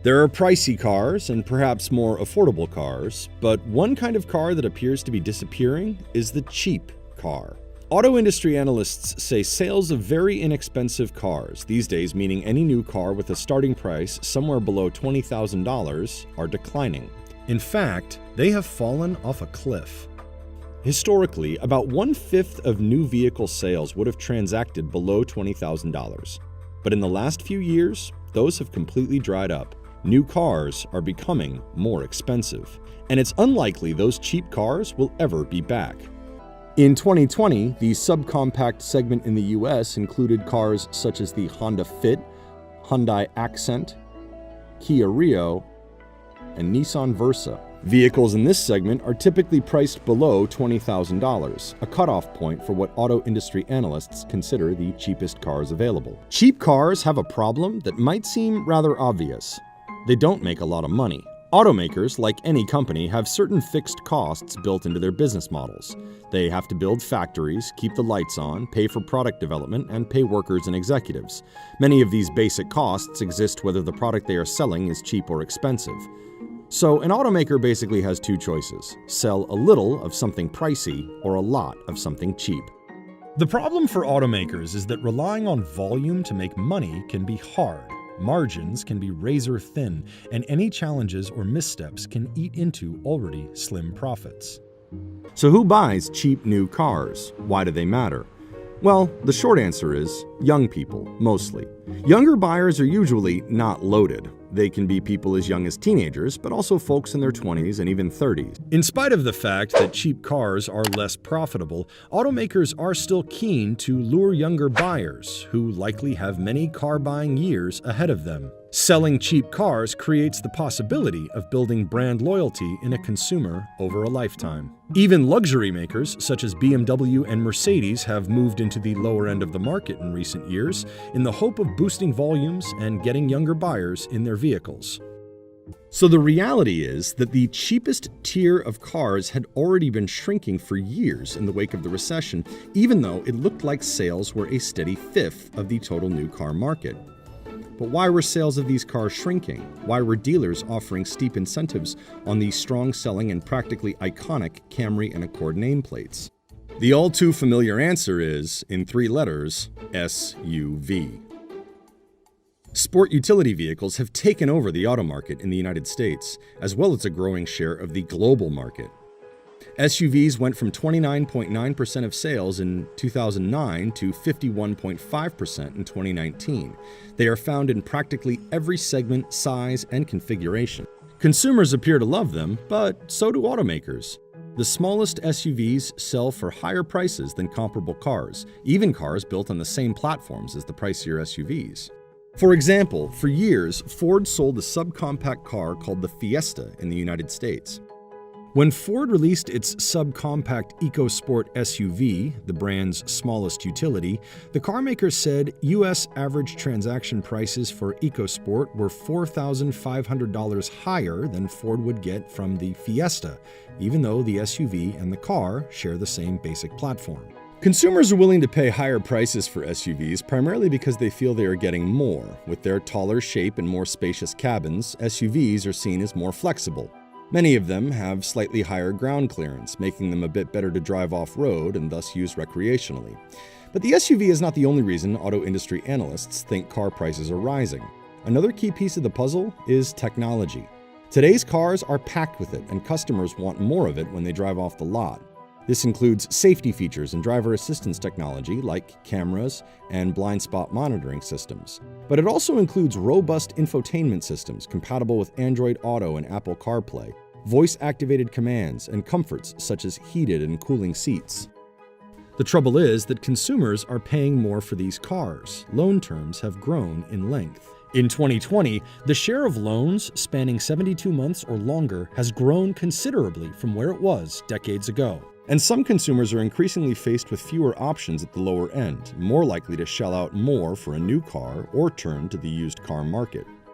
There are pricey cars and perhaps more affordable cars, but one kind of car that appears to be disappearing is the cheap car. Auto industry analysts say sales of very inexpensive cars, these days meaning any new car with a starting price somewhere below $20,000, are declining. In fact, they have fallen off a cliff. Historically, about 1/5 of new vehicle sales would have transacted below $20,000. But in the last few years, those have completely dried up. New cars are becoming more expensive, and it's unlikely those cheap cars will ever be back. In 2020, the subcompact segment in the US included cars such as the Honda Fit, Hyundai Accent, Kia Rio, and Nissan Versa. Vehicles in this segment are typically priced below $20,000, a cutoff point for what auto industry analysts consider the cheapest cars available. Cheap cars have a problem that might seem rather obvious. They don't make a lot of money. Automakers, like any company, have certain fixed costs built into their business models. They have to build factories, keep the lights on, pay for product development, and pay workers and executives. Many of these basic costs exist whether the product they are selling is cheap or expensive. So an automaker basically has two choices: sell a little of something pricey or a lot of something cheap. The problem for automakers is that relying on volume to make money can be hard. Margins can be razor thin, and any challenges or missteps can eat into already slim profits. So who buys cheap new cars? Why do they matter? Well, the short answer is young people, mostly. Younger buyers are usually not loaded. They can be people as young as teenagers, but also folks in their 20s and even 30s. In spite of the fact that cheap cars are less profitable, automakers are still keen to lure younger buyers, who likely have many car-buying years ahead of them. Selling cheap cars creates the possibility of building brand loyalty in a consumer over a lifetime. Even luxury makers such as BMW and Mercedes have moved into the lower end of the market in recent years in the hope of boosting volumes and getting younger buyers in their vehicles. So the reality is that the cheapest tier of cars had already been shrinking for years in the wake of the recession, even though it looked like sales were a steady fifth of the total new car market. But why were sales of these cars shrinking? Why were dealers offering steep incentives on the strong-selling and practically iconic Camry and Accord nameplates? The all-too-familiar answer is, in 3 letters, SUV. Sport utility vehicles have taken over the auto market in the United States, as well as a growing share of the global market. SUVs went from 29.9% of sales in 2009 to 51.5% in 2019. They are found in practically every segment, size, and configuration. Consumers appear to love them, but so do automakers. The smallest SUVs sell for higher prices than comparable cars, even cars built on the same platforms as the pricier SUVs. For example, for years, Ford sold a subcompact car called the Fiesta in the United States. When Ford released its subcompact EcoSport SUV, the brand's smallest utility, the carmaker said U.S. average transaction prices for EcoSport were $4,500 higher than Ford would get from the Fiesta, even though the SUV and the car share the same basic platform. Consumers are willing to pay higher prices for SUVs primarily because they feel they are getting more. With their taller shape and more spacious cabins, SUVs are seen as more flexible. Many of them have slightly higher ground clearance, making them a bit better to drive off-road and thus use recreationally. But the SUV is not the only reason auto industry analysts think car prices are rising. Another key piece of the puzzle is technology. Today's cars are packed with it, and customers want more of it when they drive off the lot. This includes safety features and driver assistance technology like cameras and blind spot monitoring systems. But it also includes robust infotainment systems compatible with Android Auto and Apple CarPlay, voice-activated commands, and comforts such as heated and cooling seats. The trouble is that consumers are paying more for these cars. Loan terms have grown in length. In 2020, the share of loans spanning 72 months or longer has grown considerably from where it was decades ago. And some consumers are increasingly faced with fewer options at the lower end, more likely to shell out more for a new car or turn to the used car market.